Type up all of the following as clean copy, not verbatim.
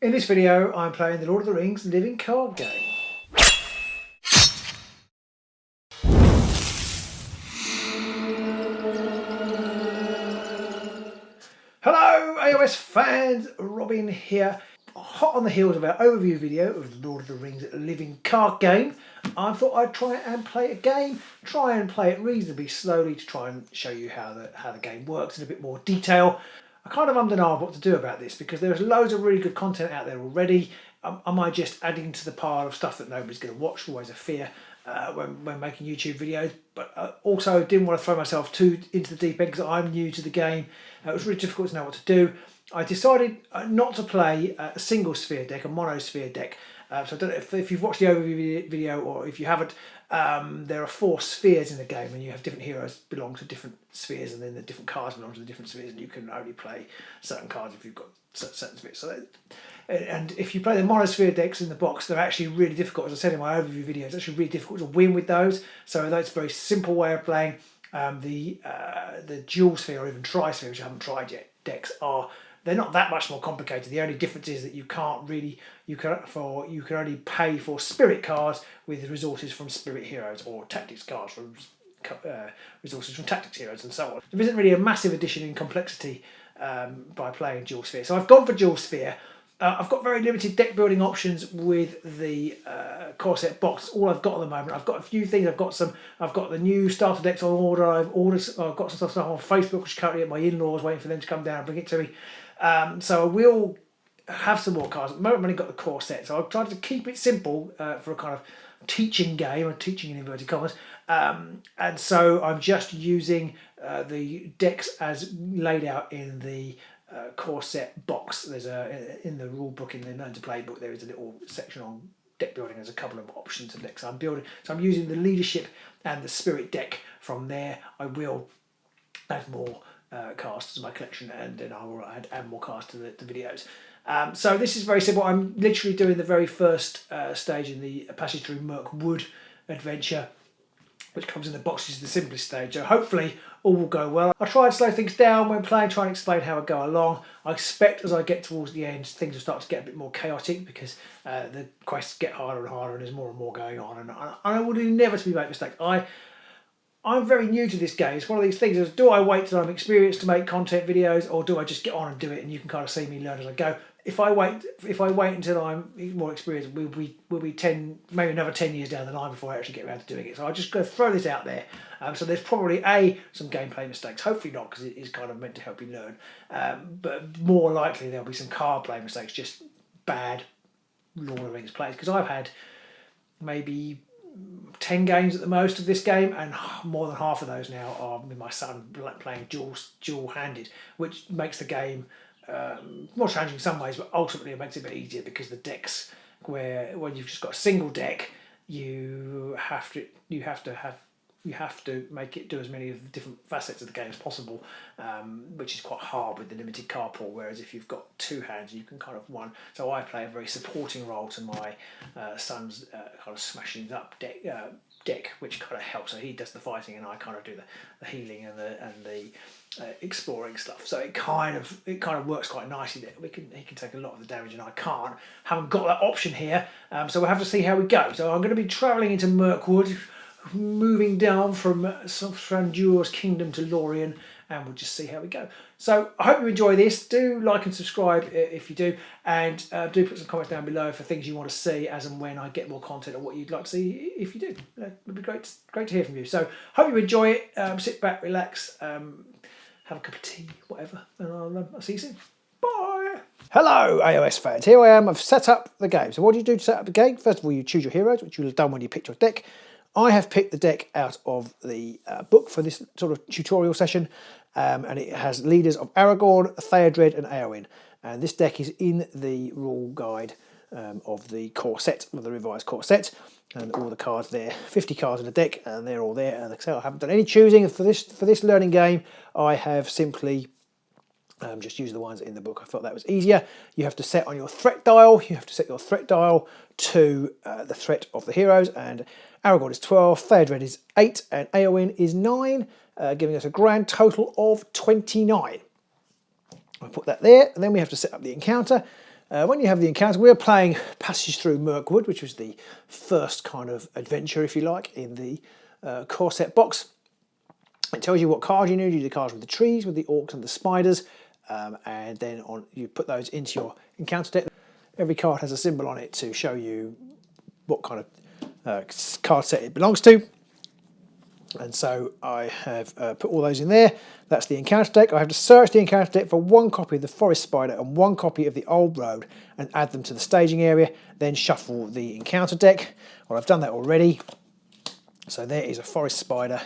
In this video, I'm playing the Lord of the Rings living card game. Hello AOS fans, Robin here. Hot on the heels of our overview video of the Lord of the Rings living card game, I thought I'd try and play a game, try and play it reasonably slowly to try and show you how the game works in a bit more detail. I kind of ummed and ahed what to do about this because there's loads of really good content out there already. Am I just adding to the pile of stuff that nobody's going to watch? Always a fear when making YouTube videos, but also didn't want to throw myself too into the deep end because I'm new to the game. It was really difficult to know what to do. I decided not to play a single sphere deck, a monosphere deck. So I don't know if you've watched the overview video or if you haven't, there are 4 spheres in the game and you have different heroes belong to different spheres and then the different cards belong to the different spheres and you can only play certain cards if you've got certain spheres. So and if you play the monosphere decks in the box, they're actually really difficult. As I said in my overview video, it's actually really difficult to win with those. So that's a very simple way of playing. The dual sphere or even tri-sphere, which I haven't tried yet, decks they're not that much more complicated. The only difference is that you can only pay for spirit cards with resources from spirit heroes or tactics cards from resources from tactics heroes and so on. There isn't really a massive addition in complexity by playing dual sphere. So I've gone for dual sphere. I've got very limited deck building options with the core set box. All I've got at the moment. I've got a few things. I've got the new starter decks on order. I've got some stuff on Facebook, which is currently at my in-laws, waiting for them to come down and bring it to me. So I will have some more cards. At the moment, I've only got the core set, so I've tried to keep it simple for a kind of teaching game, or teaching in inverted commas. And so I'm just using the decks as laid out in the core set box. There's in the rule book, in the Learn to Play book, there is a little section on deck building. There's a couple of options of decks I'm building. So I'm using the leadership and the spirit deck from there. I will add more cards to my collection, and then I will add more cards to the videos. So this is very simple. I'm literally doing the very first stage in the passage through Mirkwood adventure, which comes in the box. Is the simplest stage, so hopefully all will go well. I try and slow things down when playing, try and explain how I go along. I expect as I get towards the end, things will start to get a bit more chaotic because the quests get harder and harder and there's more and more going on, and I will inevitably make mistakes. I'm very new to this game. It's one of these things, do I wait till I'm experienced to make content videos, or do I just get on and do it and you can kind of see me learn as I go? If I wait until I'm more experienced, we'll be 10, maybe another 10 years down the line before I actually get around to doing it. So I'll just go throw this out there. So there's probably some gameplay mistakes. Hopefully not, because it is kind of meant to help you learn. But more likely there'll be some card play mistakes, just bad Lord of the Rings plays. Because I've had maybe 10 games at the most of this game, and more than half of those now are with my son playing dual-handed, which makes the game more challenging in some ways, but ultimately it makes it a bit easier because the decks, when you've just got a single deck, you have to make it do as many of the different facets of the game as possible, which is quite hard with the limited card pool. Whereas if you've got 2 hands, you can kind of one. So I play a very supporting role to my son's kind of smashing up deck, which kind of helps. So he does the fighting, and I kind of do the healing and the exploring stuff. So it kind of works quite nicely there. He can take a lot of the damage, and I haven't got that option here. So we'll have to see how we go. So I'm going to be travelling into Mirkwood, moving down from Thranduil's kingdom to Lorien, and we'll just see how we go. So I hope you enjoy this. Do like and subscribe if you do, and do put some comments down below for things you want to see as and when I get more content, or what you'd like to see if you do. It'd be great to hear from you. So hope you enjoy it. Sit back, relax, have a cup of tea, whatever, and I'll see you soon. Bye. Hello AOS fans, here I am. I've set up the game. So what do you do to set up the game? First of all, you choose your heroes, which you'll have done when you picked your deck. I have picked the deck out of the book for this sort of tutorial session, and it has leaders of Aragorn, Theodred and Éowyn. And this deck is in the rule guide of the core set, of the revised core set, and all the cards there, 50 cards in the deck, and they're all there. And like I say, I haven't done any choosing for this learning game. I have simply just used the ones in the book. I thought that was easier. You have to set on your threat dial. You have to set your threat dial to the threat of the heroes, and Aragorn is 12, Theodred is 8, and Éowyn is 9, giving us a grand total of 29. I'll put that there, and then we have to set up the encounter. when you have the encounter, we're playing Passage Through Mirkwood, which was the first kind of adventure, if you like, in the core set box. It tells you what cards you need. You do the cards with the trees, with the orcs and the spiders, and then you put those into your encounter deck. Every card has a symbol on it to show you what kind of card set it belongs to. And so I have put all those in there. That's the encounter deck. I have to search the encounter deck for one copy of the Forest Spider and one copy of the Old Road and add them to the staging area, then shuffle the encounter deck. Well, I've done that already. So there is a Forest Spider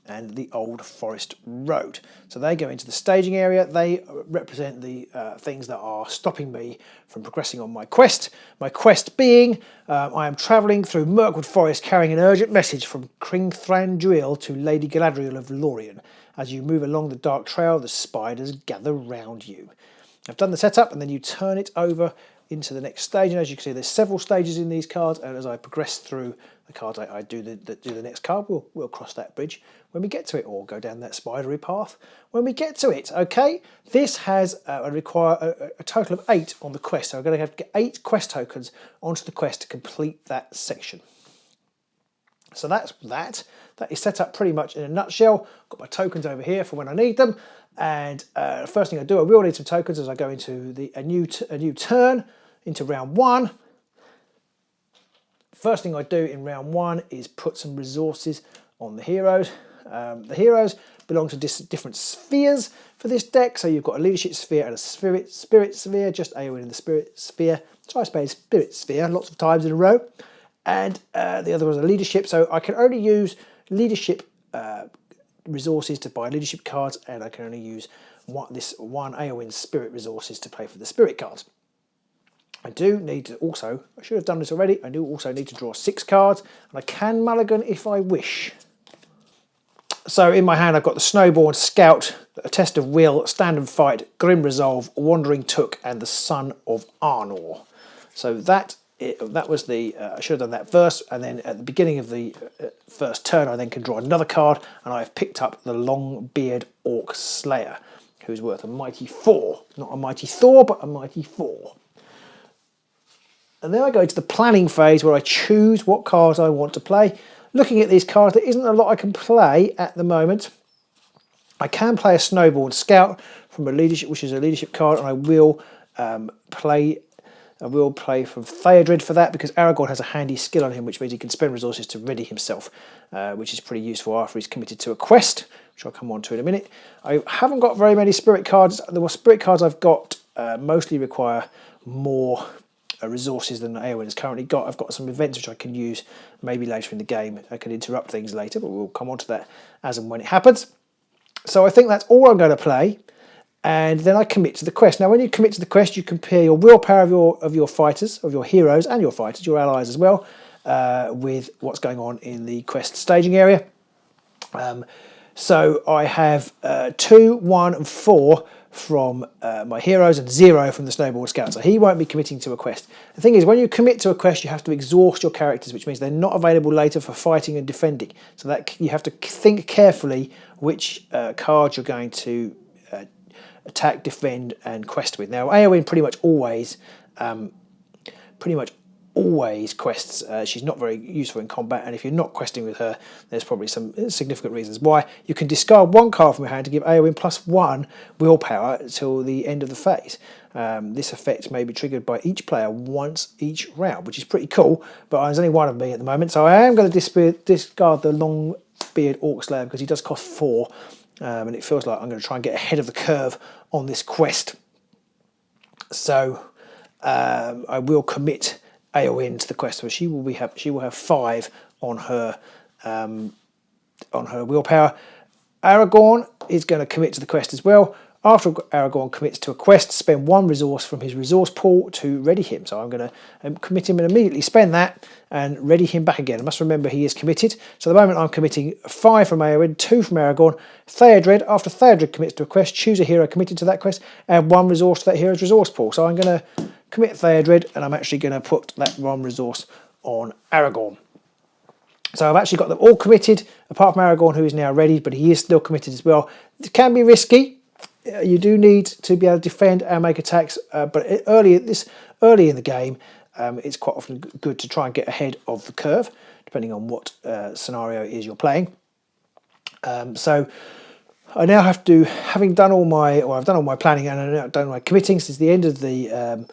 and the Old Forest Road. So they go into the staging area. They represent the things that are stopping me from progressing on my quest. My quest being, I am travelling through Mirkwood Forest carrying an urgent message from Cring Thranduil to Lady Galadriel of Lorien. As you move along the dark trail, the spiders gather round you. I've done the setup, and then you turn it over into the next stage, and as you can see, there's several stages in these cards, and as I progress through the cards, I do the next card. We'll cross that bridge when we get to it, or go down that spidery path when we get to it. Okay, this has require a total of 8 on the quest, so I'm going to have to get 8 quest tokens onto the quest to complete that section. So that's that. That is set up pretty much in a nutshell. Got my tokens over here for when I need them. And first thing I do, I will need some tokens as I go into a new turn, into round 1. First thing I do in round 1 is put some resources on the heroes. The heroes belong to different spheres for this deck. So you've got a leadership sphere and a spirit sphere, just AoE in the spirit sphere. So I suppose spirit sphere lots of times in a row. And the other was a leadership. So I can only use leadership resources to buy leadership cards, and I can only use this one AoE spirit resources to play for the spirit cards. I do need to also, I should have done this already, I do also need to draw 6 cards, and I can mulligan if I wish. So in my hand I've got the Snowborn Scout, a Test of Will, Stand and Fight, Grim Resolve, Wandering Took, and the Son of Arnor. So that was the, I should have done that first, and then at the beginning of the first turn I then can draw another card, and I've picked up the Longbeard Orc Slayer, who's worth a mighty 4. Not a mighty Thor, but a mighty 4. And then I go to the planning phase where I choose what cards I want to play. Looking at these cards, there isn't a lot I can play at the moment. I can play a Snowborn Scout from a leadership, which is a leadership card, and I will play from Theodred for that, because Aragorn has a handy skill on him, which means he can spend resources to ready himself, which is pretty useful after he's committed to a quest, which I'll come on to in a minute. I haven't got very many spirit cards. The spirit cards I've got mostly require more resources than Eowyn has currently got. I've got some events which I can use maybe later in the game. I can interrupt things later, but we'll come on to that as and when it happens. So I think that's all I'm going to play. And then I commit to the quest. Now, when you commit to the quest, you compare your willpower of your fighters, of your heroes and your fighters, your allies as well, with what's going on in the quest staging area. So I have 2, 1, and 4 from my heroes and 0 from the Snowboard Scout. So he won't be committing to a quest. The thing is, when you commit to a quest, you have to exhaust your characters, which means they're not available later for fighting and defending. So that you have to think carefully which cards you're going to attack, defend, and quest with. Now, Eowyn pretty much always quests. She's not very useful in combat, and if you're not questing with her, there's probably some significant reasons why. You can discard 1 card from your hand to give Eowyn +1 willpower until the end of the phase. This effect may be triggered by each player once each round, which is pretty cool, but there's only 1 of me at the moment, so I am going to discard the Longbeard Orc Slayer because he does cost 4. And it feels like I'm going to try and get ahead of the curve on this quest. So I will commit Eowyn to the quest. So she will have 5 on her willpower. Aragorn is going to commit to the quest as well. After Aragorn commits to a quest, spend 1 resource from his resource pool to ready him. So I'm going to commit him and immediately spend that and ready him back again. I must remember he is committed. So at the moment I'm committing 5 from Eowyn, 2 from Aragorn. Theodred, after Theodred commits to a quest, choose a hero committed to that quest, add 1 resource to that hero's resource pool. So I'm going to commit Theodred, and I'm actually going to put that 1 resource on Aragorn. So I've actually got them all committed, apart from Aragorn, who is now ready, but he is still committed as well. It can be risky. You do need to be able to defend and make attacks, but early in the game, it's quite often good to try and get ahead of the curve, depending on what scenario it is you're playing. So I now have to, having done all my, I've done all my planning and I've now done my committing since the end of the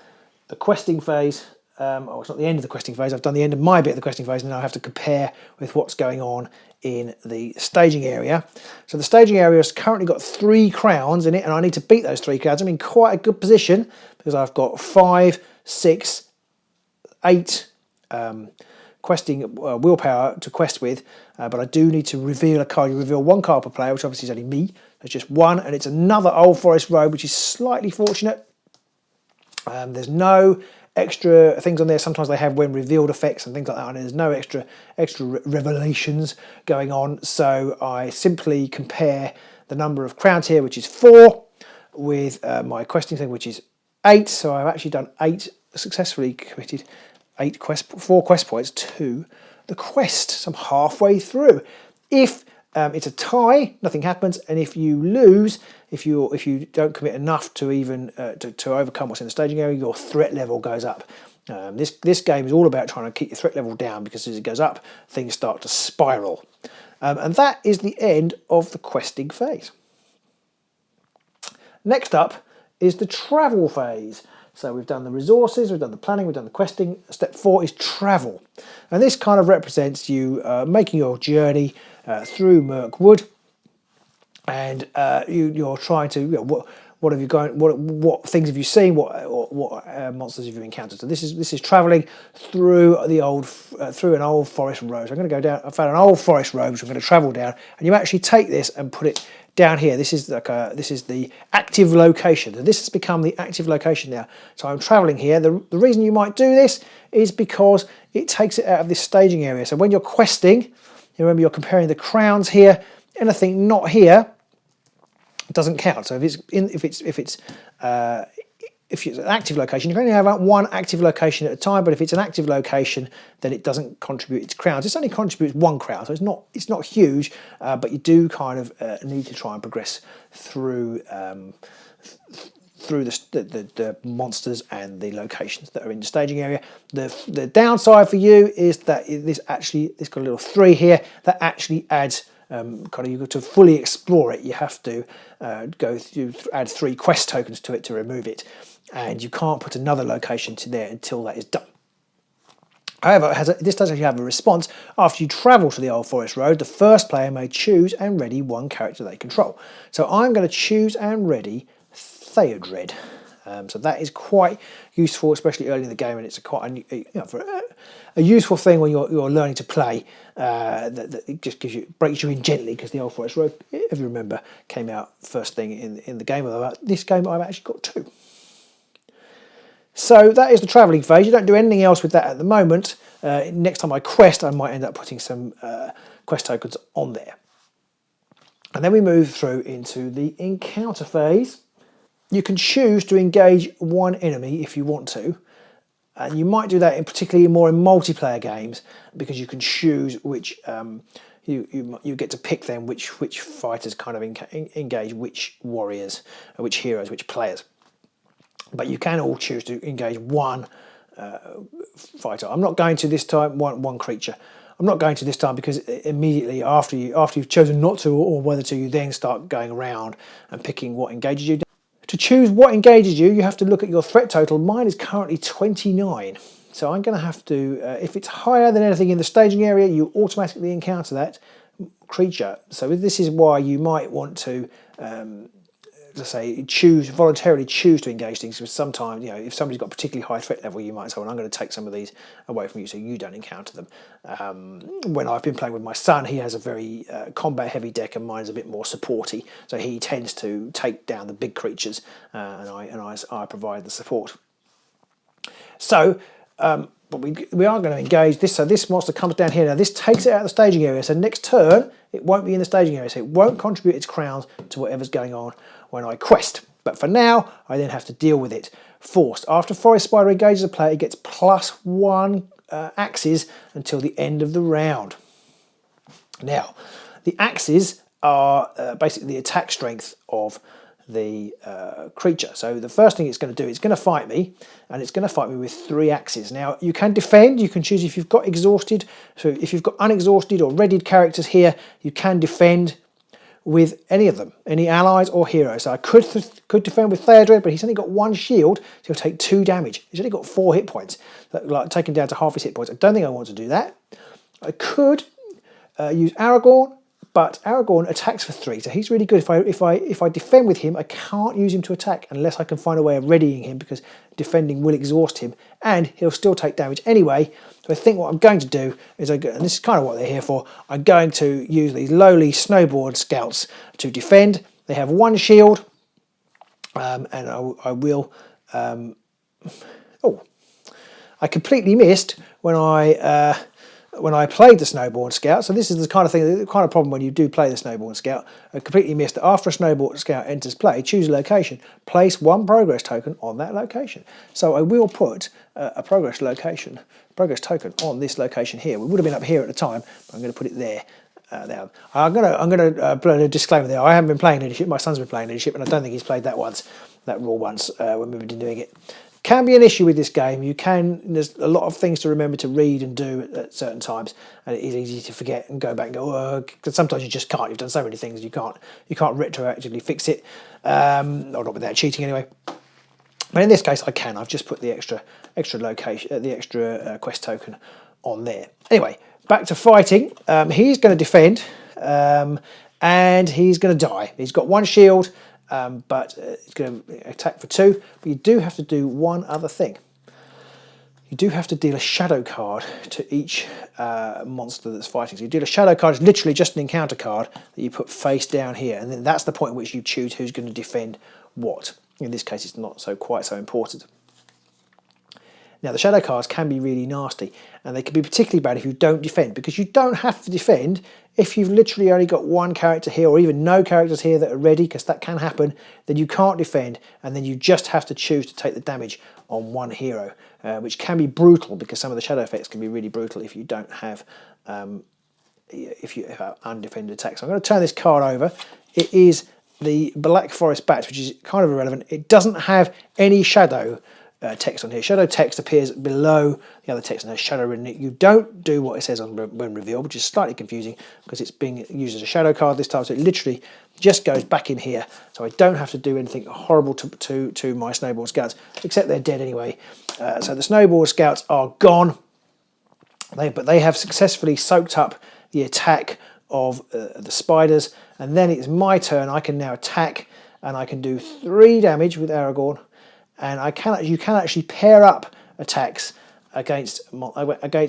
questing phase. Oh, it's not the end of the questing phase. I've done the end of my bit of the questing phase, and now I have to compare with what's going on in the staging area. So the staging area has currently got 3 crowns in it, and I need to beat those 3 crowns. I'm in quite a good position because I've got 5, 6, 8 questing willpower to quest with, but I do need to reveal a card. You reveal 1 card per player, which obviously is only me. There's just 1, and it's another Old Forest Road, which is slightly fortunate. There's no extra things on there. Sometimes they have when revealed effects and things like that, and there's no extra revelations going on. So I simply compare the number of crowns here, which is 4, with my questing thing, which is 8. So I've actually done 8, successfully committed 4 quest points to the quest. So I'm halfway through. If it's a tie, nothing happens, and if you lose, if you don't commit enough to even to overcome what's in the staging area, your threat level goes up. This game is all about trying to keep your threat level down, because as it goes up, things start to spiral. And that is the end of the questing phase. Next up is the travel phase. So we've done the resources, we've done the planning, we've done the questing. Step 4 is travel. And this kind of represents you making your journey through Mirkwood, and you're trying to, what have you gone, what things have you seen, what monsters have you encountered. So this is travelling through the through an old forest road. So I'm going to go down. I found an old forest road which I'm going to travel down, and you actually take this and put it down here. This is the active location. So this has become the active location now. So I'm travelling here. The reason you might do this is because it takes it out of this staging area. So when you're questing, you remember you're comparing the crowns here. Anything not here doesn't count. So if it's an active location, you can only have about 1 active location at a time. But if it's an active location, then it doesn't contribute its crowns. It only contributes 1 crown, so it's not huge. But you do kind of need to try and progress through the monsters and the locations that are in the staging area. The downside for you is that it's got a little 3 here that actually adds you've got to fully explore it. You have to add 3 quest tokens to it to remove it, and you can't put another location to there until that is done. However, this does actually have a response. After you travel to the Old Forest Road, the first player may choose and ready 1 character they control. So I'm going to choose and ready Theodred. So that is quite useful, especially early in the game, and it's a useful thing when you're learning to play. That it just breaks you in gently, because the Old Forest Road, if you remember, came out first thing in the game. Although this game I've actually got 2. So that is the travelling phase. You don't do anything else with that at the moment. Next time I quest, I might end up putting some quest tokens on there. And then we move through into the encounter phase. You can choose to engage 1 enemy if you want to, and you might do that particularly more in multiplayer games, because you can choose which you get to pick then which fighters kind of engage which warriors, which heroes, which players. But you can all choose to engage 1 fighter. I'm not going to this time one creature. I'm not going to this time because immediately after you've chosen not to or whether to, you then start going around and picking what engages you. To choose what engages you, you have to look at your threat total. Mine is currently 29. So I'm going to have to, if it's higher than anything in the staging area, you automatically encounter that creature. So this is why you might want to, let's say, voluntarily choose to engage things. Because sometimes, if somebody's got a particularly high threat level, you might say, well, I'm going to take some of these away from you so you don't encounter them. When I've been playing with my son, he has a very combat-heavy deck, and mine's a bit more supporty. So he tends to take down the big creatures, and I provide the support. So, but we are going to engage this. So this monster comes down here. Now this takes it out of the staging area. So next turn, it won't be in the staging area. So it won't contribute its crowns to whatever's going on when I quest. But for now, I then have to deal with it forced. After Forest Spider engages a player, it gets +1 axes until the end of the round. Now, the axes are basically the attack strength of the creature. So the first thing it's going to do, it's going to fight me, and it's going to fight me with 3 axes. Now you can defend, you can choose if you've got exhausted. So if you've got unexhausted or readied characters here, you can defend with any of them, any allies or heroes. So I could defend with Theodred, but he's only got 1 shield, so he'll take 2 damage. He's only got 4 hit points, like taking down to half his hit points. I don't think I want to do that. I could use Aragorn, but Aragorn attacks for 3, so he's really good. If I defend with him, I can't use him to attack unless I can find a way of readying him, because defending will exhaust him, and he'll still take damage anyway. So I think what I'm going to do is, and this is kind of what they're here for, I'm going to use these lowly snowboard scouts to defend. They have 1 shield, and I will. Oh, I completely missed when I played the Snowboard Scout. So this is the kind of problem when you do play the Snowboard Scout. I completely missed that after a Snowboard Scout enters play, choose a location, place 1 progress token on that location. So I will put a progress token on this location here. We would have been up here at the time, but I'm going to put it there. Now I'm going to put a disclaimer there. I haven't been playing leadership. My son's been playing leadership, and I don't think he's played that rule once when we've been doing it. Can be an issue with this game. There's a lot of things to remember to read and do at certain times, and it is easy to forget and go back and go, because sometimes you just can't. You've done so many things, you can't retroactively fix it, or not without cheating anyway. But in this case, I can. I've just put the extra location, the extra quest token on there. Anyway, back to fighting. He's going to defend, and he's going to die. He's got 1 shield. But it's going to attack for 2. But you do have to do one other thing. You do have to deal a shadow card to each monster that's fighting. So you deal a shadow card. It's literally just an encounter card that you put face down here, and then that's the point at which you choose who's going to defend what. In this case, it's not quite so important. Now, the shadow cards can be really nasty, and they can be particularly bad if you don't defend, because you don't have to defend if you've literally only got 1 character here, or even no characters here that are ready, because that can happen. Then you can't defend, and then you just have to choose to take the damage on 1 hero, which can be brutal, because some of the shadow effects can be really brutal if you don't have undefended attacks. So I'm going to turn this card over. It is the Black Forest Bat, which is kind of irrelevant. It doesn't have any shadow text on here. Shadow text appears below the other text and has shadow written in it. You don't do what it says on when revealed, which is slightly confusing because it's being used as a shadow card this time, so it literally just goes back in here, so I don't have to do anything horrible to my Snowball Scouts, except they're dead anyway. So the Snowball Scouts are gone, but they have successfully soaked up the attack of the spiders, and then it's my turn. I can now attack, and I can do 3 damage with Aragorn. And you can actually pair up attacks against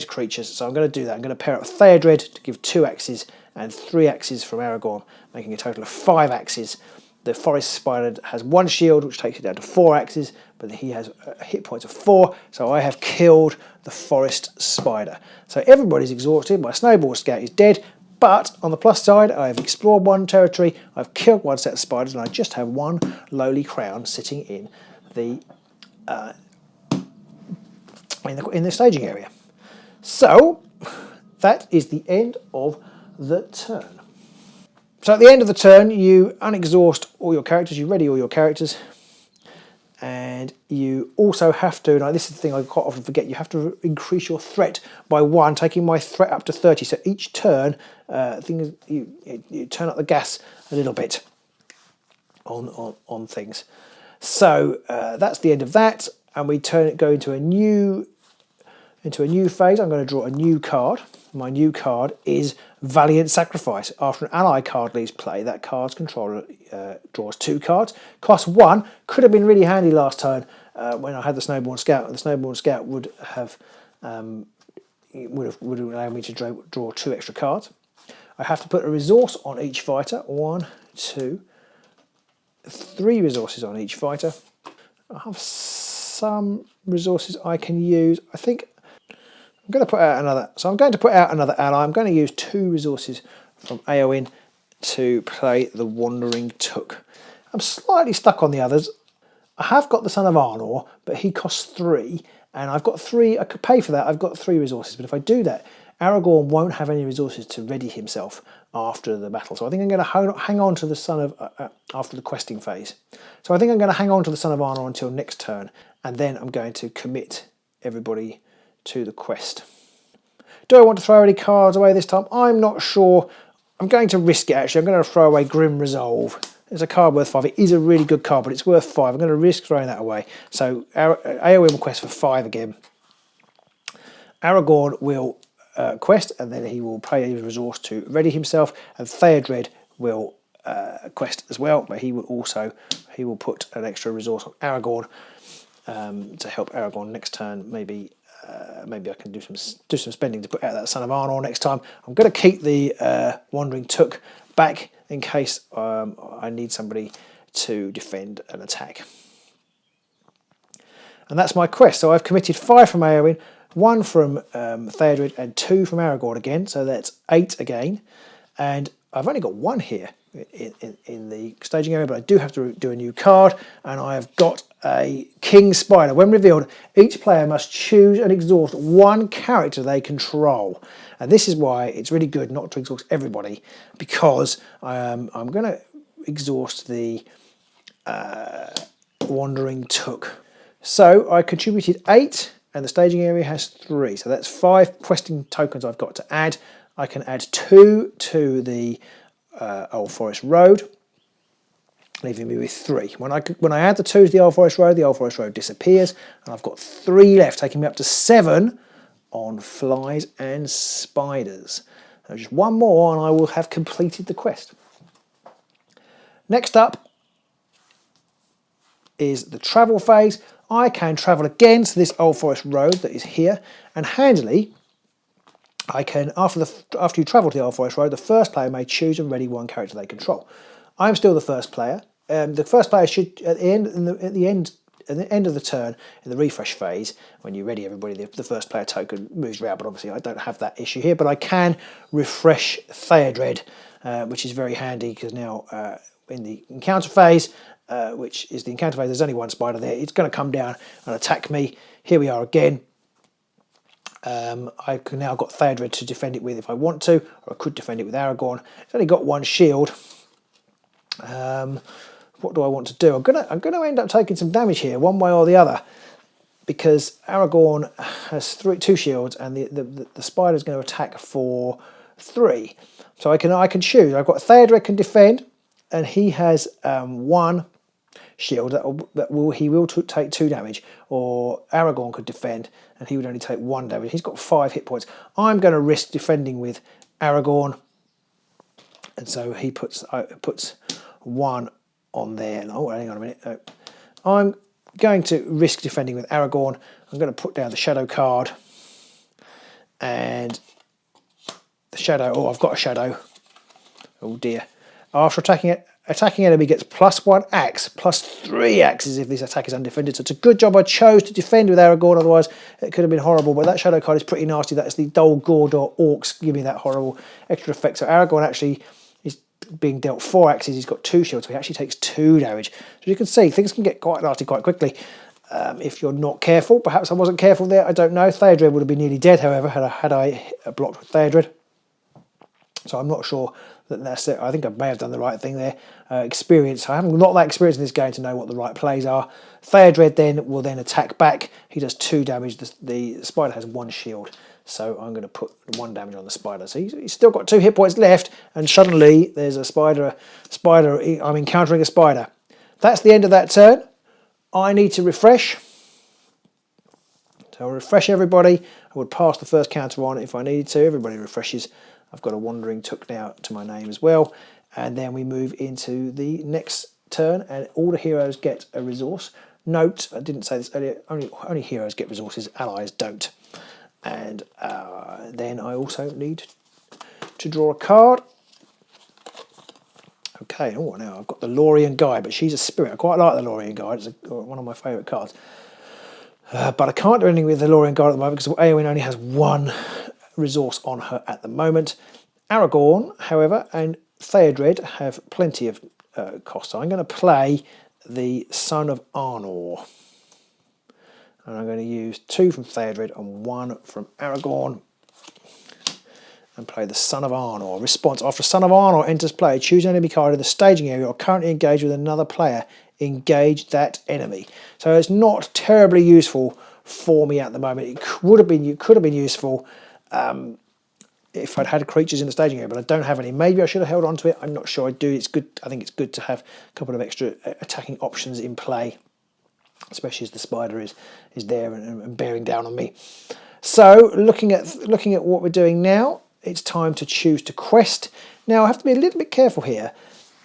creatures. So I'm going to do that. I'm going to pair up Theodred to give 2 axes and 3 axes from Aragorn, making a total of 5 axes. The forest spider has 1 shield, which takes it down to 4 axes, but he has hit points of 4. So I have killed the forest spider. So everybody's exhausted. My Snowball Scout is dead. But on the plus side, I've explored 1 territory, I've killed 1 set of spiders, and I just have 1 lowly crown sitting in the staging area. So that is the end of the turn. So at the end of the turn, you unexhaust all your characters, you ready all your characters, and you also have to, now this is the thing I quite often forget, you have to increase your threat by 1, taking my threat up to 30. So each turn, you turn up the gas a little bit on things. So that's the end of that, and we go into a new phase. I'm going to draw a new card. My new card is Valiant Sacrifice. After an ally card leaves play, that card's controller draws 2 cards. Cost 1. Could have been really handy last turn when I had the Snowball Scout. The Snowball Scout would have allowed me to draw 2 extra cards. I have to put a resource on each fighter. 1, 2, 3 resources on each fighter. I have some resources I can use. I think I'm going to put out another. So I'm going to put out another ally. I'm going to use 2 resources from Éowyn to play the Wandering Took. I'm slightly stuck on the others. I have got the Son of Arnor, but he costs 3, And I've got 3, I could pay for that, I've got 3 resources, but if I do that, Aragorn won't have any resources to ready himself after the battle. So I think I'm going to hang on to the Son of, after the questing phase. So I think I'm going to hang on to the Son of Arnor until next turn, and then I'm going to commit everybody to the quest. Do I want to throw any cards away this time? I'm not sure. I'm going to risk it actually. I'm going to throw away Grim Resolve. It's a card worth 5. It is a really good card, but it's worth 5. I'm going to risk throwing that away. So AoE quest for 5 again. Aragorn will quest, and then he will pay his resource to ready himself, and Theodred will quest as well, but he will put an extra resource on Aragorn to help Aragorn next turn. Maybe I can do some spending to put out that Son of Arnor next time. I'm going to keep the Wandering Took back in case I need somebody to defend an attack. And that's my quest. So I've committed 5 from Éowyn, 1 from Theodred, and 2 from Aragorn again. So that's 8 again. And I've only got 1 here in the staging area, but I do have to do a new card, and I have got a King Spider. When revealed, each player must choose and exhaust 1 character they control. And this is why it's really good not to exhaust everybody, because I'm going to exhaust the Wandering Took. So I contributed 8, and the staging area has 3. So that's 5 questing tokens I've got to add. I can add 2 to the Old Forest Road, leaving me with 3. When I add the 2 to the Old Forest Road disappears, and I've got 3 left, taking me up to 7 on flies and spiders. So just 1 more and I will have completed the quest. Next up is the travel phase. I can travel again to this Old Forest Road that is here, and handily I can, after you travel to the Old Forest Road, the first player may choose and ready 1 character they control. I'm still the first player. The first player should, at the end of the turn, in the refresh phase, when you ready everybody, the first player token moves around, but obviously I don't have that issue here, but I can refresh Theodred, which is very handy, because now in the encounter phase, which is the encounter phase, there's only 1 spider there, it's going to come down and attack me. Here we are again. I've now got Theodred to defend it with if I want to, or I could defend it with Aragorn. It's only got 1 shield. What do I want to do? I'm gonna end up taking some damage here, one way or the other, because Aragorn has 2 shields, and the spider's going to attack for 3. So I can choose. I've got Theodred can defend, and he has 1 shield he will take 2 damage, or Aragorn could defend and he would only take 1 damage. He's got 5 hit points. I'm going to risk defending with Aragorn, and so he puts 1 on there. Oh, hang on a minute. No. I'm going to risk defending with Aragorn. I'm going to put down the shadow card, and the shadow. Oh, I've got a shadow. Oh dear. After attacking enemy gets +1 axe, +3 axes if this attack is undefended. So it's a good job I chose to defend with Aragorn, otherwise it could have been horrible. But that shadow card is pretty nasty. That's the Dol Guldur orcs give me that horrible extra effect. So Aragorn actually is being dealt 4 axes. He's got 2 shields, so he actually takes 2 damage. So you can see things can get quite nasty quite quickly if you're not careful. Perhaps I wasn't careful there, I don't know. Theodred would have been nearly dead, however, had I blocked with Theodred. So I'm not sure that's it. I think I may have done the right thing there. Experience. I haven't got that experience in this game to know what the right plays are. Theodred then will attack back. He does 2 damage. The spider has 1 shield. So I'm going to put 1 damage on the spider. So he's still got 2 hit points left, and suddenly there's a spider. I'm encountering a spider. That's the end of that turn. I need to refresh. So I'll refresh everybody. I would pass the first counter on if I needed to. Everybody refreshes. I've got a Wandering Took now to my name as well. And then we move into the next turn, and all the heroes get a resource. Note, I didn't say this earlier, only heroes get resources, allies don't. And then I also need to draw a card. Okay, oh, now I've got the Lorien Guide, but she's a spirit. I quite like the Lorien Guide. It's one of my favourite cards. But I can't do anything with the Lorien Guide at the moment because Éowyn only has 1 resource on her at the moment. Aragorn, however, and Theodred have plenty of costs. So I'm going to play the Son of Arnor. And I'm going to use 2 from Theodred and 1 from Aragorn. And play the Son of Arnor. Response: after Son of Arnor enters play, choose an enemy card in the staging area or currently engaged with another player. Engage that enemy. So it's not terribly useful for me at the moment. It could have been useful if I'd had creatures in the staging area, but I don't have any. Maybe I should have held on to it. I'm not sure I do. It's good. I think it's good to have a couple of extra attacking options in play, especially as the spider is there and bearing down on me. So looking at what we're doing now, it's time to choose to quest. Now I have to be a little bit careful here,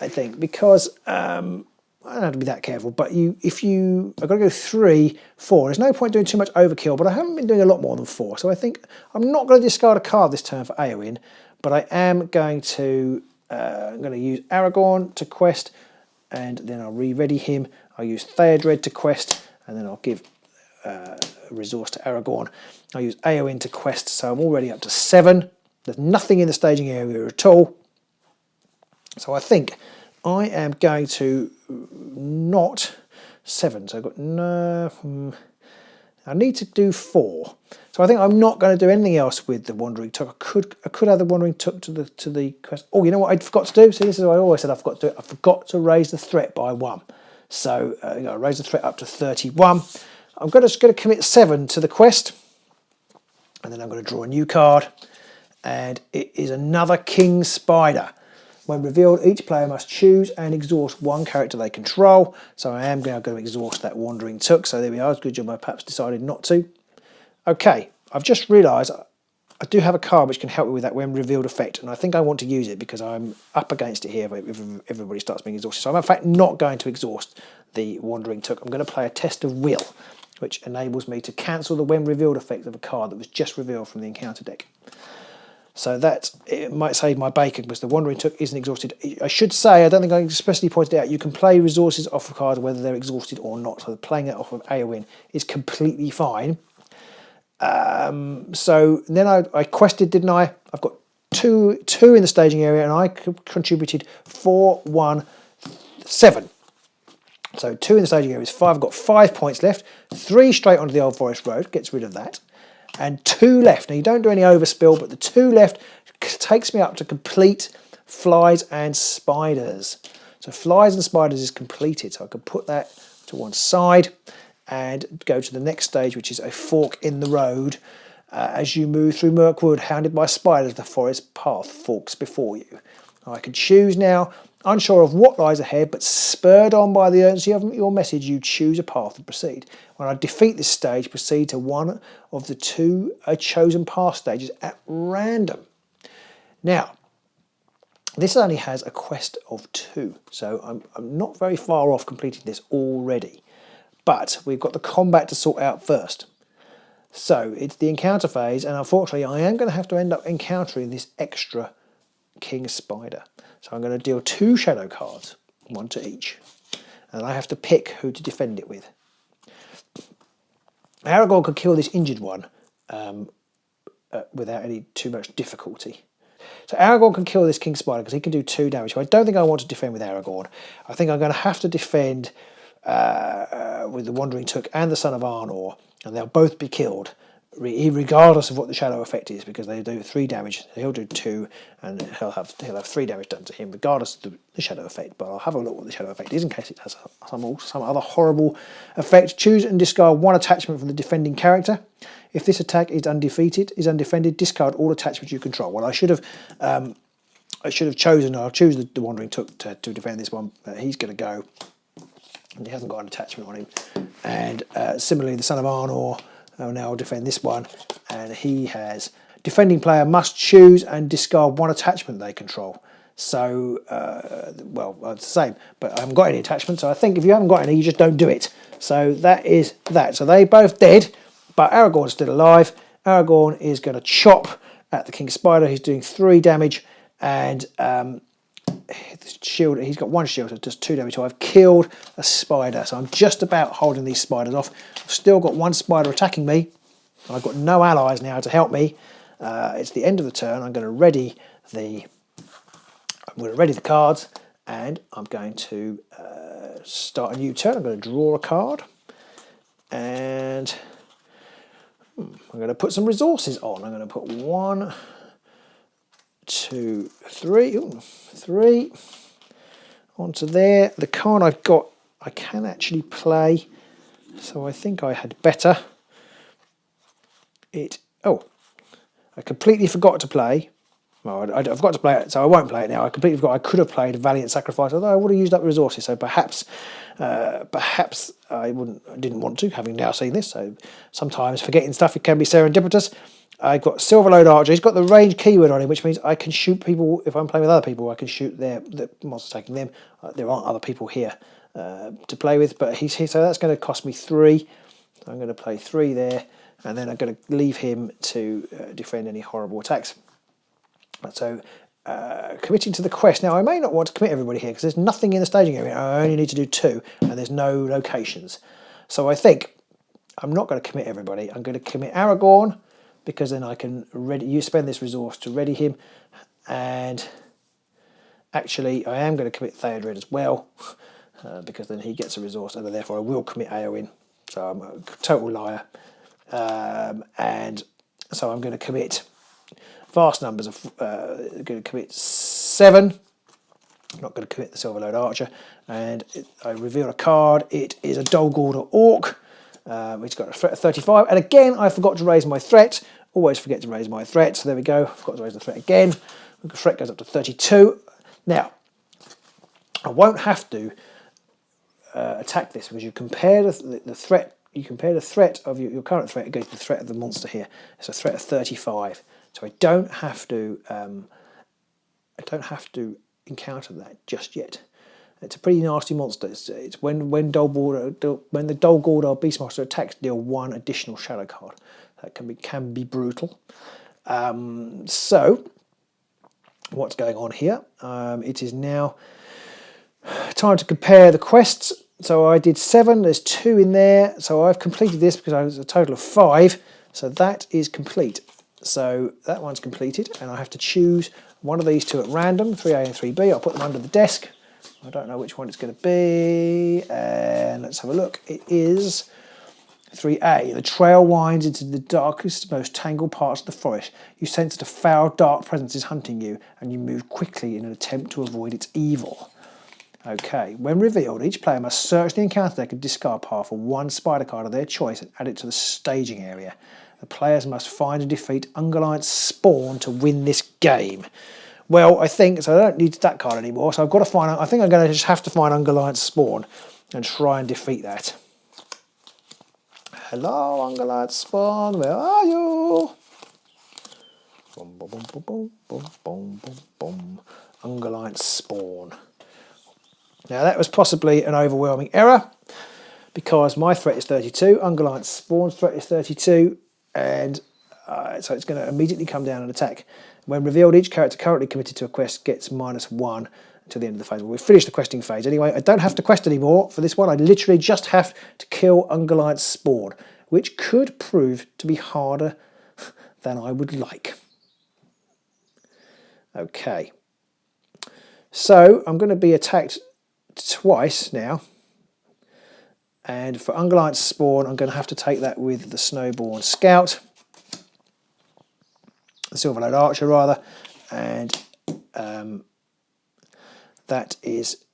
I think, because I don't have to be that careful, but I've got to go 3, 4. There's no point doing too much overkill, but I haven't been doing a lot more than 4. So I think I'm not going to discard a card this turn for Éowyn, but I am going to use Aragorn to quest, and then I'll re-ready him. I'll use Theodred to quest, and then I'll give a resource to Aragorn. I'll use Éowyn to quest, so I'm already up to 7. There's nothing in the staging area at all. So I think I am going to not 7. So I've got no. I need to do 4. So I think I'm not going to do anything else with the Wandering Took. I could have the Wandering Took to the quest. Oh, you know what I forgot to do? See, this is what I always said I forgot to do. I forgot to raise the threat by 1. So I raise the threat up to 31. I'm just going to commit 7 to the quest, and then I'm going to draw a new card. And it is another King Spider. When revealed, each player must choose and exhaust 1 character they control. So I am going to exhaust that Wandering Took. So there we are. It's a good job I perhaps decided not to. Okay, I've just realised I do have a card which can help me with that when revealed effect. And I think I want to use it because I'm up against it here if everybody starts being exhausted. So I'm in fact not going to exhaust the Wandering Took. I'm going to play a Test of Will, which enables me to cancel the when revealed effect of a card that was just revealed from the encounter deck. So that it might save my bacon because the Wandering Took isn't exhausted. I should say, I don't think I especially pointed out, you can play resources off of cards whether they're exhausted or not. So playing it off of Éowyn is completely fine. So then I quested, didn't I? I've got two in the staging area, and I contributed 4, 1, 7. So 2 in the staging area is 5. I've got 5 points left. 3 straight onto the Old Forest Road, gets rid of that. And 2 left. Now you don't do any overspill, but the 2 left takes me up to complete Flies and Spiders. So Flies and Spiders is completed. So I can put that to one side and go to the next stage, which is a fork in the road. As you move through Mirkwood, hounded by spiders, the forest path forks before you. I can choose now, unsure of what lies ahead, but spurred on by the urgency of your message, you choose a path to proceed. When I defeat this stage, proceed to one of the 2 chosen path stages at random. Now, this only has a quest of 2, so I'm not very far off completing this already. But we've got the combat to sort out first. So it's the encounter phase, and unfortunately I am going to have to end up encountering this extra King Spider. So I'm going to deal 2 shadow cards, 1 to each, and I have to pick who to defend it with. Aragorn could kill this injured one without any too much difficulty. So Aragorn can kill this King Spider because he can do 2 damage. So I don't think I want to defend with Aragorn. I think I'm going to have to defend with the Wandering Took and the Son of Arnor, and they'll both be killed regardless of what the shadow effect is, because they do 3 damage. He'll do 2, and he'll have 3 damage done to him regardless of the shadow effect. But I'll have a look what the shadow effect is in case it has some other horrible effect. Choose and discard 1 attachment from the defending character. If this attack is undefended, discard all attachments you control. Well, I should have chosen. I'll choose the Wandering Took to defend this one. He's going to go, and he hasn't got an attachment on him. And similarly, the Son of Arnor. Now I'll defend this one, and he has defending player must choose and discard 1 attachment they control. So, well, it's the same, but I haven't got any attachments. So I think if you haven't got any, you just don't do it. So that is that. So they both dead, but Aragorn's still alive. Aragorn is going to chop at the King Spider. He's doing 3 damage, and shield. He's got 1 shield, so it does 2 damage. So I've killed a spider. So I'm just about holding these spiders off. I've still got 1 spider attacking me. I've got no allies now to help me. It's the end of the turn. I'm going to ready the cards, and I'm going to start a new turn. I'm going to draw a card, and I'm going to put some resources on. I'm going to put 1, 2, 3, 3 onto there. The card I've got, I can actually play, so I think I had better. Oh, I completely forgot to play. Well, I forgot to play it, so I won't play it now. I completely forgot. I could have played Valiant Sacrifice, although I would have used up resources. So perhaps I didn't want to, having now seen this. So sometimes forgetting stuff, it can be serendipitous. I've got Silverlode Archer. He's got the range keyword on him, which means I can shoot people if I'm playing with other people. I can shoot the monsters attacking them. There aren't other people here to play with, but he's here, so that's going to cost me 3. I'm going to play 3 there, and then I'm going to leave him to defend any horrible attacks. So, committing to the quest. Now, I may not want to commit everybody here because there's nothing in the staging area. I only need to do 2, and there's no locations. So I think I'm not going to commit everybody. I'm going to commit Aragorn because then I can spend this resource to ready him. And actually, I am going to commit Theodred as well because then he gets a resource, and therefore I will commit Eowyn. So I'm a total liar. And so I'm going to commit vast numbers of going to commit 7. I'm not going to commit the Silverlode Archer, and I reveal a card. It is a Dol Guldur Orc, which got a threat of 35. And again, I forgot to raise my threat. Always forget to raise my threat. So there we go. Forgot to raise the threat again. The threat goes up to 32. Now, I won't have to attack this because you compare the threat. You compare the threat of your current threat against the threat of the monster here. It's a threat of 35. So I don't have to encounter that just yet. It's a pretty nasty monster. It's when the Dol Guldur Beastmaster attacks, deal 1 additional shadow card. That can be brutal. So what's going on here? It is now time to compare the quests. So I did 7. There's 2 in there. So I've completed this because I was a total of 5. So that is complete. So that one's completed, and I have to choose one of these 2 at random, 3A and 3B. I'll put them under the desk. I don't know which one it's going to be. And let's have a look. It is 3A. The trail winds into the darkest, most tangled parts of the forest. You sense that a foul, dark presence is hunting you, and you move quickly in an attempt to avoid its evil. Okay, when revealed, each player must search the encounter deck and discard part for 1 spider card of their choice and add it to the staging area. The players must find and defeat Ungoliant's spawn to win this game. Well, I think, so I don't need that card anymore, so I've got to find, I think I'm going to just have to find Ungoliant's spawn and try and defeat that. Hello, Ungoliant's spawn, where are you? Boom, boom, boom, boom, boom, boom, boom, boom, boom. Ungoliant's spawn. Now that was possibly an overwhelming error because my threat is 32, Ungoliant's spawn's threat is 32, and so it's going to immediately come down and attack. When revealed, each character currently committed to a quest gets -1 until the end of the phase. Well, we've finished the questing phase anyway. I don't have to quest anymore for this one. I literally just have to kill Ungoliant's spawn, which could prove to be harder than I would like. Okay. So I'm going to be attacked twice now. And for Ungoliant's spawn, I'm going to have to take that with the Snowborn Scout. The Silverlode Archer, rather. And that is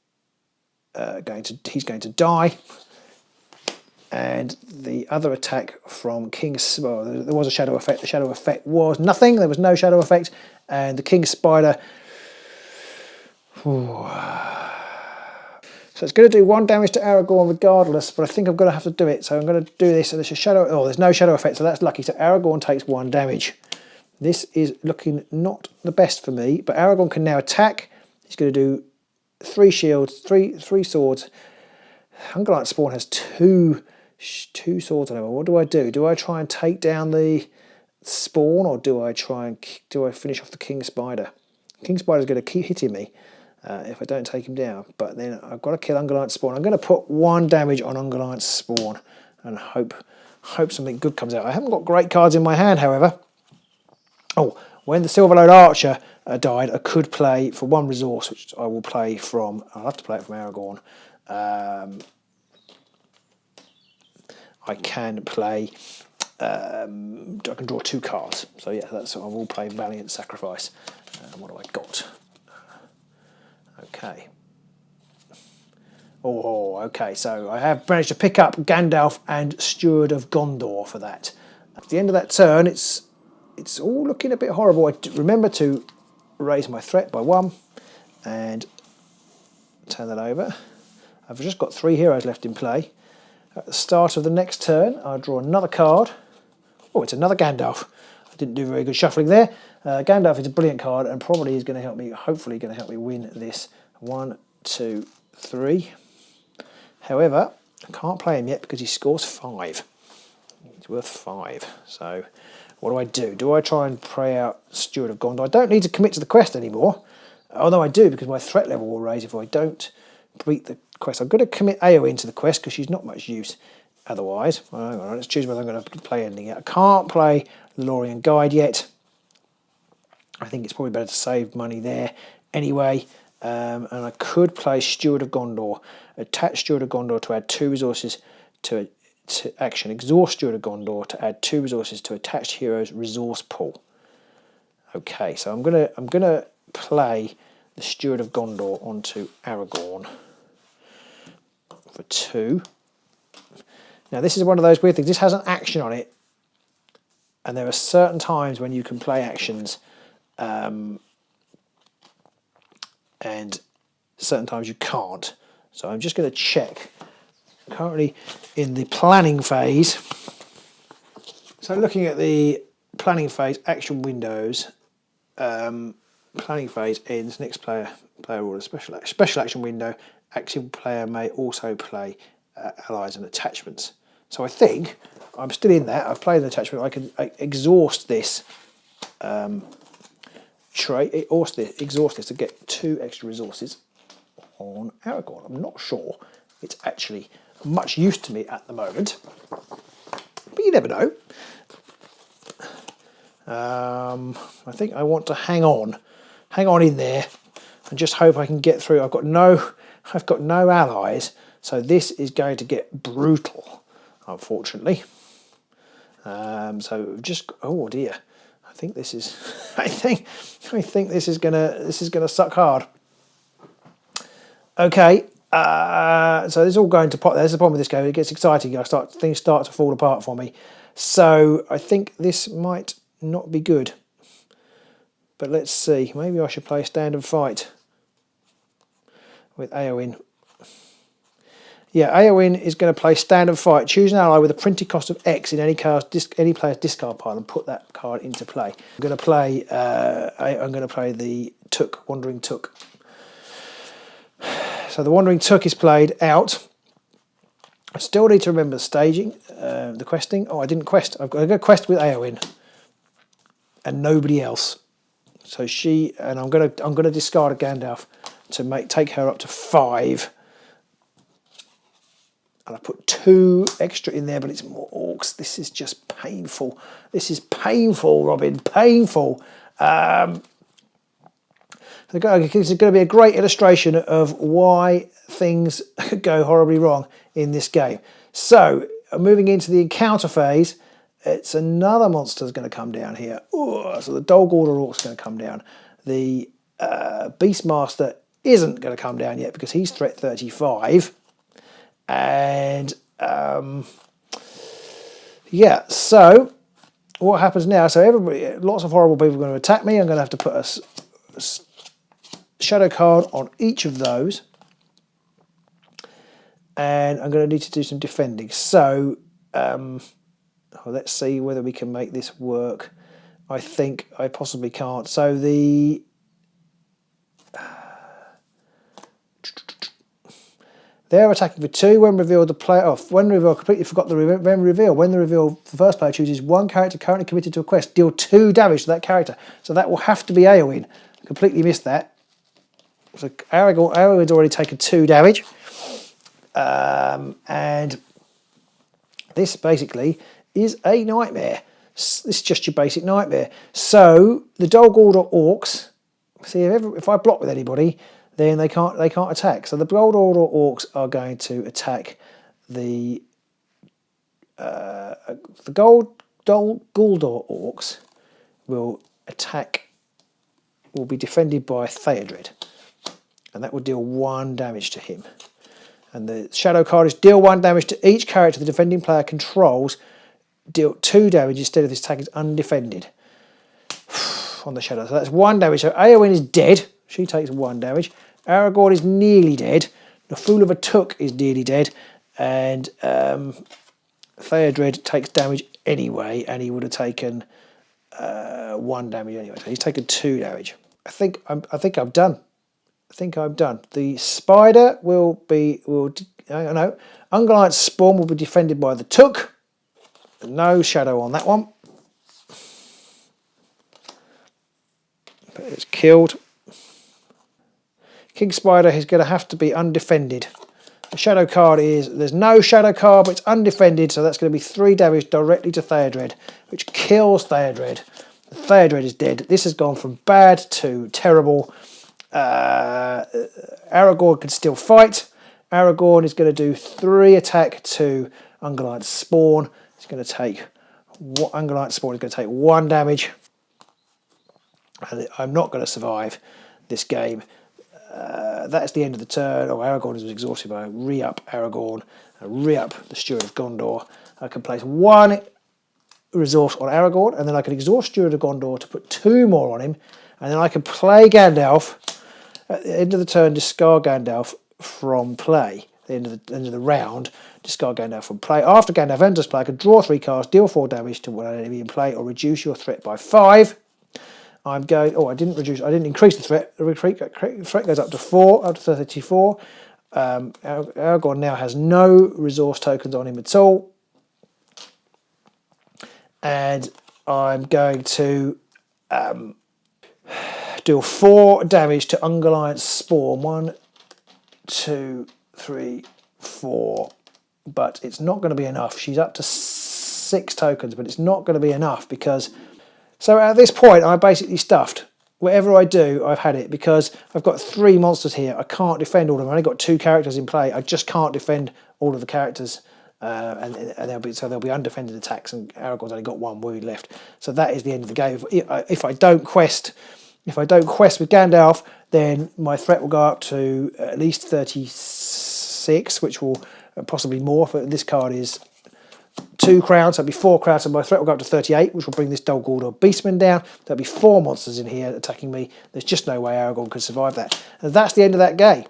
he's going to die. And the other attack from King's, well, there was a shadow effect. The shadow effect was nothing. There was no shadow effect. And the King's Spider, so it's going to do 1 damage to Aragorn regardless, but I think I'm going to have to do it. So I'm going to do this. So there's a shadow. Oh, there's no shadow effect, so that's lucky. So Aragorn takes 1 damage. This is looking not the best for me, but Aragorn can now attack. He's going to do 3 shields, three swords. Ungoliant's spawn has two swords on him. What do I do? Do I try and take down the spawn, or do I finish off the King Spider? King Spider's going to keep hitting me if I don't take him down. But then I've got to kill Ungoliant's spawn. I'm going to put 1 damage on Ungoliant's spawn and hope something good comes out. I haven't got great cards in my hand, however. Oh, when the Silverlode Archer died, I could play for 1 resource, which I will play from. I'll have to play it from Aragorn. I can play I can draw 2 cards. So yeah, that's I will play Valiant Sacrifice. What do I got? Okay. Oh, okay. So I have managed to pick up Gandalf and Steward of Gondor for that. At the end of that turn, it's all looking a bit horrible. I remember to raise my threat by 1 and turn that over. I've just got 3 heroes left in play. At the start of the next turn, I'll draw another card. Oh, it's another Gandalf. I didn't do very good shuffling there. Gandalf is a brilliant card and probably is going to help me, hopefully going to help me win this. 1, 2, 3. However, I can't play him yet because he scores 5. He's worth 5. So what do? Do I try and pray out Steward of Gondor? I don't need to commit to the quest anymore. Although I do, because my threat level will raise if I don't beat the quest. I'm going to commit Éowyn to the quest because she's not much use otherwise. Well, hang on, let's choose whether I'm going to play anything yet. I can't play the Lorien Guide yet. I think it's probably better to save money there anyway. And I could play Steward of Gondor. Attach Steward of Gondor to add 2 resources to action. Exhaust Steward of Gondor to add 2 resources to attached hero's resource pool. Okay, so I'm gonna play the Steward of Gondor onto Aragorn for 2. Now this is one of those weird things. This has an action on it, and there are certain times when you can play actions, and certain times you can't. So I'm just going to check. Currently in the planning phase. So looking at the planning phase, action windows. Planning phase ends. Next player order special action window. Active player may also play allies and attachments. So I think I'm still in that. I've played an attachment. I can exhaust this exhaust this to get 2 extra resources on Aragorn. I'm not sure it's actually much use to me at the moment, but you never know. I think I want to hang on in there and just hope I can get through. I've got no allies, so this is going to get brutal, unfortunately. So just, oh dear, I think this is gonna suck hard. Okay, so this is all going to pot. There's the problem with this game. It gets exciting. Things start to fall apart for me. So I think this might not be good. But let's see. Maybe I should play Stand and Fight with Éowyn. Yeah, Éowyn is going to play Stand and Fight. Choose an ally with a printed cost of X in any player's discard pile and put that card into play. I'm going to play the Took, Wandering Took. So the Wandering Took is played out. I still need to remember the staging, the questing. Oh, I didn't quest. I've got to go quest with Éowyn and nobody else. So I'm going to discard a Gandalf to take her up to 5. And I put 2 extra in there, but it's more orcs. This is just painful. This is painful, Robin. Painful. So this is going to be a great illustration of why things go horribly wrong in this game. So, moving into the encounter phase, it's another monster that's going to come down here. Ooh, so the Dol Guldur Orc's going to come down. The Beastmaster isn't going to come down yet because he's threat 35. And yeah, so what happens now? So lots of horrible people are going to attack me. I'm going to have to put a shadow card on each of those, and I'm going to need to do some defending. So let's see whether we can make this work. I think I possibly can't. So they're attacking for 2. When revealed, the player when revealed, completely forgot the reveal. When the reveal, the first player chooses 1 character currently committed to a quest. Deal 2 damage to that character. So that will have to be Éowyn. Completely missed that. So Aragorn's already taken 2 damage. And this basically is a nightmare. This is just your basic nightmare. So the Dol Guldur Orcs, see, if I block with anybody, then they can't attack. So the Dol Guldur Orcs are going to attack the Gondor orcs will be defended by Theodred, and that will deal 1 damage to him. And the shadow card is deal 1 damage to each character the defending player controls, deal 2 damage instead of this attack is undefended on the shadow. So that's 1 damage. So Eowyn is dead. She takes 1 damage. Aragorn is nearly dead. The Fool of a Took is nearly dead. And Theodred takes damage anyway, and he would have taken 1 damage anyway. So he's taken 2 damage. I think I'm done. I think I'm done. The spider Ungoliant Spawn will be defended by the Took. No shadow on that one. But it's killed. King Spider is going to have to be undefended. The shadow card is, there's no shadow card, but it's undefended, so that's going to be 3 damage directly to Theodred, which kills Theodred. Theodred is dead. This has gone from bad to terrible. Aragorn can still fight. Aragorn is going to do 3 attack to Ungoliant Spawn. It's going to take Ungoliant Spawn is going to take 1 damage. And I'm not going to survive this game. That's the end of the turn. Oh, Aragorn is exhausted. I re-up Aragorn. I re-up the Steward of Gondor. I can place 1 resource on Aragorn, and then I can exhaust Steward of Gondor to put 2 more on him, and then I can play Gandalf. At the end of the turn, discard Gandalf from play. At the end of the round, discard Gandalf from play. After Gandalf enters play, I can draw 3 cards, deal 4 damage to one enemy in play, or reduce your threat by 5. I'm going. Oh, I didn't increase the threat. The threat goes up to 4, up to 34. Aragorn now has no resource tokens on him at all, and I'm going to deal 4 damage to Ungoliant Spawn. 1, 2, 3, 4. But it's not going to be enough. She's up to 6 tokens, but it's not going to be enough because. So at this point, I'm basically stuffed. Whatever I do, I've had it because I've got 3 monsters here. I can't defend all of them. I've only got 2 characters in play. I just can't defend all of the characters, and there'll be undefended attacks. And Aragorn's only got 1 wound left. So that is the end of the game. If I don't quest with Gandalf, then my threat will go up to at least 36, which will possibly more. For this card is 2 crowns, that'll be 4 crowns, and my threat will go up to 38, which will bring this Dol Guldur Beastman down. There'll be 4 monsters in here attacking me. There's just no way Aragorn can survive that. And that's the end of that game.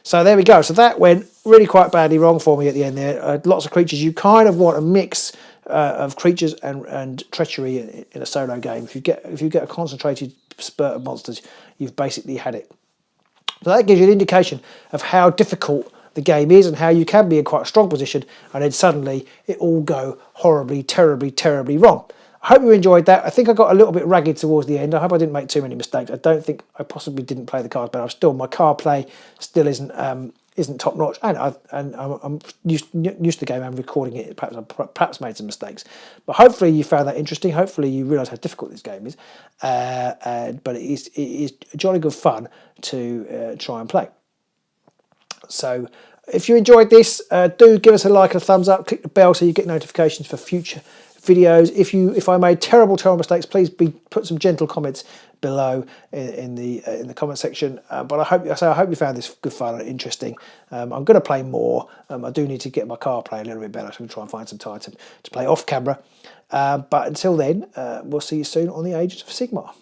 So there we go. So that went really quite badly wrong for me at the end there. Lots of creatures. You kind of want a mix of creatures and treachery in a solo game. If you get a concentrated spurt of monsters, you've basically had it. So that gives you an indication of how difficult the game is and how you can be in quite a strong position and then suddenly it all go horribly, terribly, terribly wrong. I hope you enjoyed that. I think I got a little bit ragged towards the end. I hope I didn't make too many mistakes. I don't think I possibly didn't play the cards, but my card play still isn't top notch, and I'm used to the game and recording it. Perhaps made some mistakes, but hopefully you found that interesting. Hopefully you realise how difficult this game is, but it is jolly good fun to try and play. So if you enjoyed this, do give us a like and a thumbs up. Click the bell so you get notifications for future videos. If I made terrible mistakes, please put some gentle comments below in the comment section. But I hope you found this good fun and interesting. I'm going to play more. I do need to get my card play a little bit better. I'm going to try and find some time to play off camera. But until then, we'll see you soon on the Ages of Sigmar.